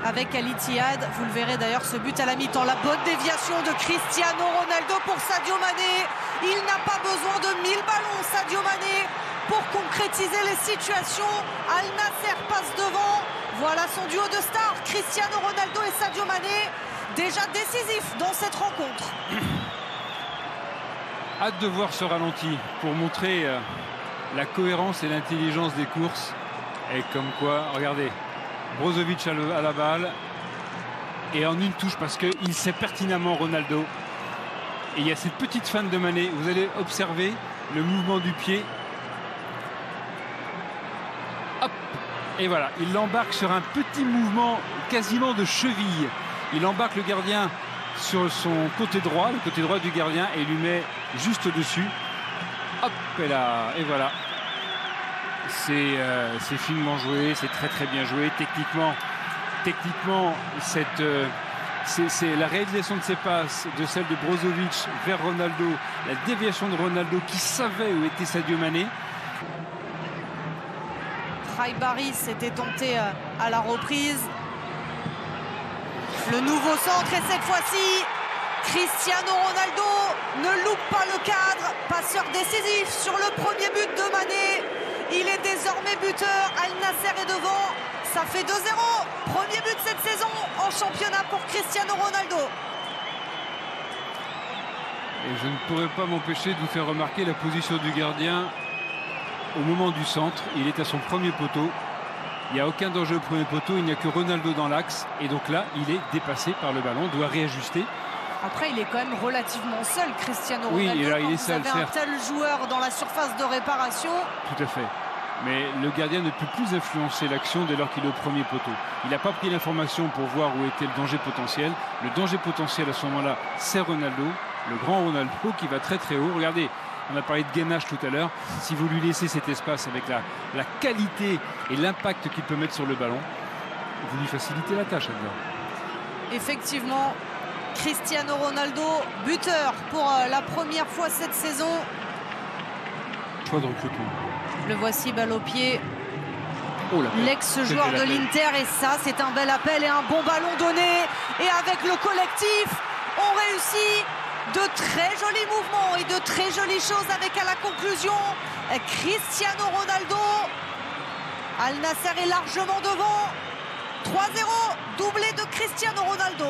avec Al Ittihad. Vous le verrez d'ailleurs, ce but à la mi-temps. La bonne déviation de Cristiano Ronaldo pour Sadio Mané. Il n'a pas besoin de 1000 ballons, Sadio Mané, pour concrétiser les situations. Al Nassr passe devant. Voilà son duo de stars, Cristiano Ronaldo et Sadio Mané, déjà décisif dans cette rencontre. Hâte de voir ce ralenti pour montrer la cohérence et l'intelligence des courses. Et comme quoi, regardez, Brozovic à la balle et en une touche parce qu'il sait pertinemment Ronaldo. Et il y a cette petite feinte de Mané. Vous allez observer le mouvement du pied. Hop! Et voilà, il l'embarque sur un petit mouvement quasiment de cheville. Il embarque le gardien sur son côté droit, le côté droit du gardien, et lui met juste au-dessus. Hop, et voilà. C'est finement joué, c'est très très bien joué. Techniquement, c'est la réalisation de ces passes, de celle de Brozovic vers Ronaldo, la déviation de Ronaldo qui savait où était Sadio Mané. Ribéry s'était tenté à la reprise. Le nouveau centre et cette fois-ci, Cristiano Ronaldo ne loupe pas le cadre. Passeur décisif sur le premier but de Mané. Il est désormais buteur. Al Nassr est devant. Ça fait 2-0. Premier but cette saison en championnat pour Cristiano Ronaldo. Et je ne pourrais pas m'empêcher de vous faire remarquer la position du gardien au moment du centre. Il est à son premier poteau. Il n'y a aucun danger au premier poteau. Il n'y a que Ronaldo dans l'axe. Et donc là, il est dépassé par le ballon. Doit réajuster. Après, il est quand même relativement seul, Cristiano Ronaldo. Oui, là, il est seul, vous avez un tel joueur dans la surface de réparation. Tout à fait. Mais le gardien ne peut plus influencer l'action dès lors qu'il est au premier poteau. Il n'a pas pris l'information pour voir où était le danger potentiel. Le danger potentiel à ce moment-là, c'est Ronaldo, le grand Ronaldo qui va très très haut. Regardez, on a parlé de gainage tout à l'heure. Si vous lui laissez cet espace avec la qualité et l'impact qu'il peut mettre sur le ballon, vous lui facilitez la tâche, Edgar. Effectivement, Cristiano Ronaldo, buteur pour la première fois cette saison. Choix de recrutement. Le voici, balle au pied. Oh, l'ex-joueur de l'Inter. Et ça, c'est un bel appel et un bon ballon donné. Et avec le collectif, on réussit de très jolis mouvements et de très jolies choses avec à la conclusion Cristiano Ronaldo. Al Nassr est largement devant. 3-0, doublé de Cristiano Ronaldo.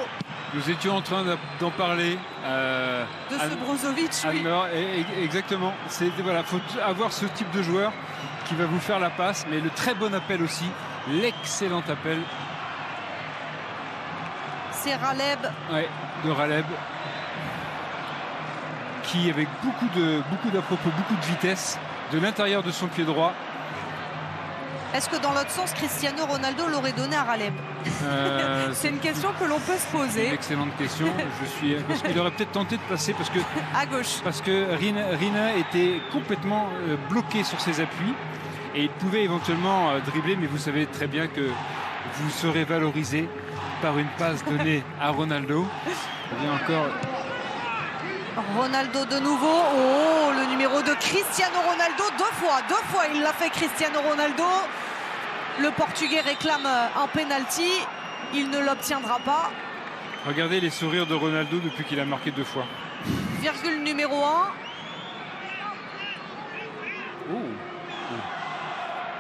Nous étions en train d'en parler. De ce Brozovic, oui. Exactement. Voilà, faut avoir ce type de joueur qui va vous faire la passe, mais le très bon appel aussi, l'excellent appel. C'est Raleb. Ouais, de Raleb, qui avec beaucoup d'à-propos, beaucoup de vitesse, de l'intérieur de son pied droit. Est-ce que dans l'autre sens, Cristiano Ronaldo l'aurait donné à Raleb? C'est une question que l'on peut se poser. Une excellente question. Parce qu'il aurait peut-être tenté de passer à gauche. Parce que Rina était complètement bloqué sur ses appuis et il pouvait éventuellement dribbler, mais vous savez très bien que vous serez valorisé par une passe donnée à Ronaldo. Il y a encore Ronaldo de nouveau. Oh, le numéro de Cristiano Ronaldo, deux fois il l'a fait, Cristiano Ronaldo. Le Portugais réclame un penalty, il ne l'obtiendra pas. Regardez les sourires de Ronaldo depuis qu'il a marqué 2 fois. Virgule numéro 1.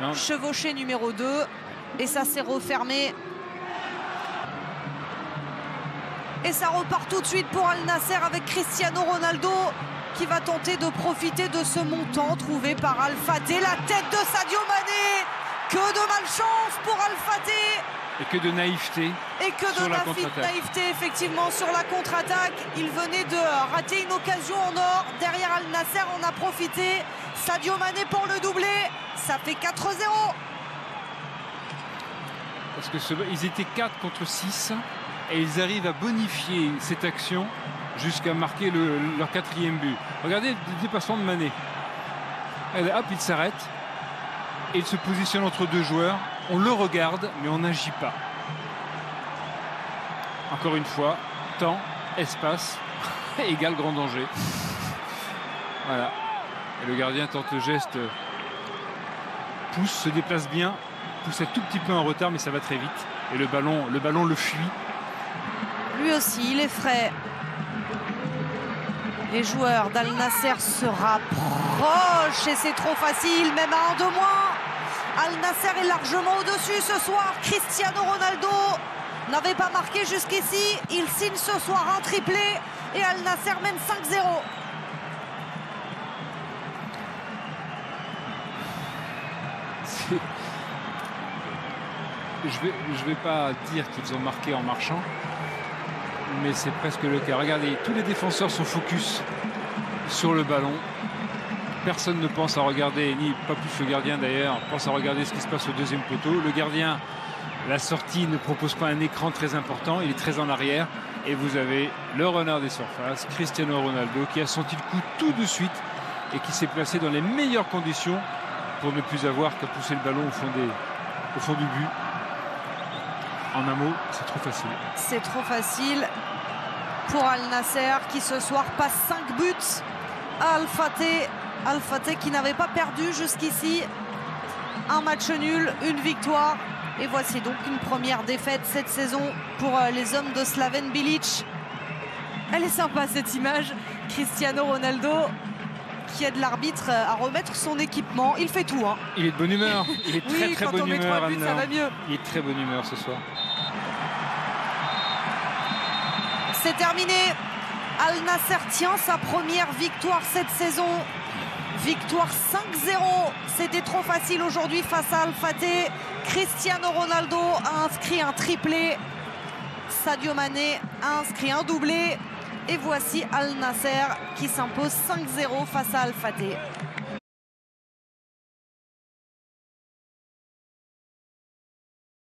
Non. Chevauché numéro 2. Et ça s'est refermé. Et ça repart tout de suite pour Al Nassr avec Cristiano Ronaldo qui va tenter de profiter de ce montant trouvé par Al Fateh. La tête de Sadio Mané. Que de malchance pour Al Fateh. Et que de naïveté. Et que de naïveté, effectivement, sur la contre-attaque. Il venait de rater une occasion en or. Derrière Al Nassr, on a profité. Sadio Mané pour le doubler. Ça fait 4-0. Parce que ils étaient 4 contre 6. Et ils arrivent à bonifier cette action jusqu'à marquer leur 4e but. Regardez le dépassement de Mané. Hop, il s'arrête. Et il se positionne entre 2 joueurs. On le regarde, mais on n'agit pas. Encore une fois, temps, espace, égale grand danger. Voilà. Et le gardien tente le geste. Pousse, se déplace bien. pousse un tout petit peu en retard, mais ça va très vite. Et le ballon le fuit. Lui aussi, il est frais. Les joueurs d'Al Nasser se rapprochent et c'est trop facile, même à 1 de moins. Al Nasser est largement au-dessus ce soir. Cristiano Ronaldo n'avait pas marqué jusqu'ici. Il signe ce soir un triplé et Al Nasser mène 5-0. Je vais pas dire qu'ils ont marqué en marchant, mais c'est presque le cas. Regardez, tous les défenseurs sont focus sur le ballon. Personne ne pense à regarder, ni pas plus le gardien d'ailleurs, pense à regarder ce qui se passe au deuxième poteau. Le gardien, la sortie ne propose pas un écran très important, il est très en arrière. Et vous avez le renard des surfaces, Cristiano Ronaldo, qui a senti le coup tout de suite et qui s'est placé dans les meilleures conditions pour ne plus avoir qu'à pousser le ballon au fond du but. En un mot, c'est trop facile. C'est trop facile pour Al Nasser qui ce soir passe 5 buts à Al Fateh qui n'avait pas perdu jusqu'ici. Un match nul, une victoire. Et voici donc une première défaite cette saison pour les hommes de Slaven Bilic. Elle est sympa cette image. Cristiano Ronaldo qui aide l'arbitre à remettre son équipement. Il fait tout. Hein. Il est de bonne humeur. Il est très très bonne humeur. 3 buts, ça va mieux. Il est très bonne humeur ce soir. C'est terminé. Al Nasser tient sa première victoire cette saison. Victoire 5-0. C'était trop facile aujourd'hui face à Al Fateh. Cristiano Ronaldo a inscrit un triplé. Sadio Mané a inscrit un doublé. Et voici Al Nasser qui s'impose 5-0 face à Al Fateh.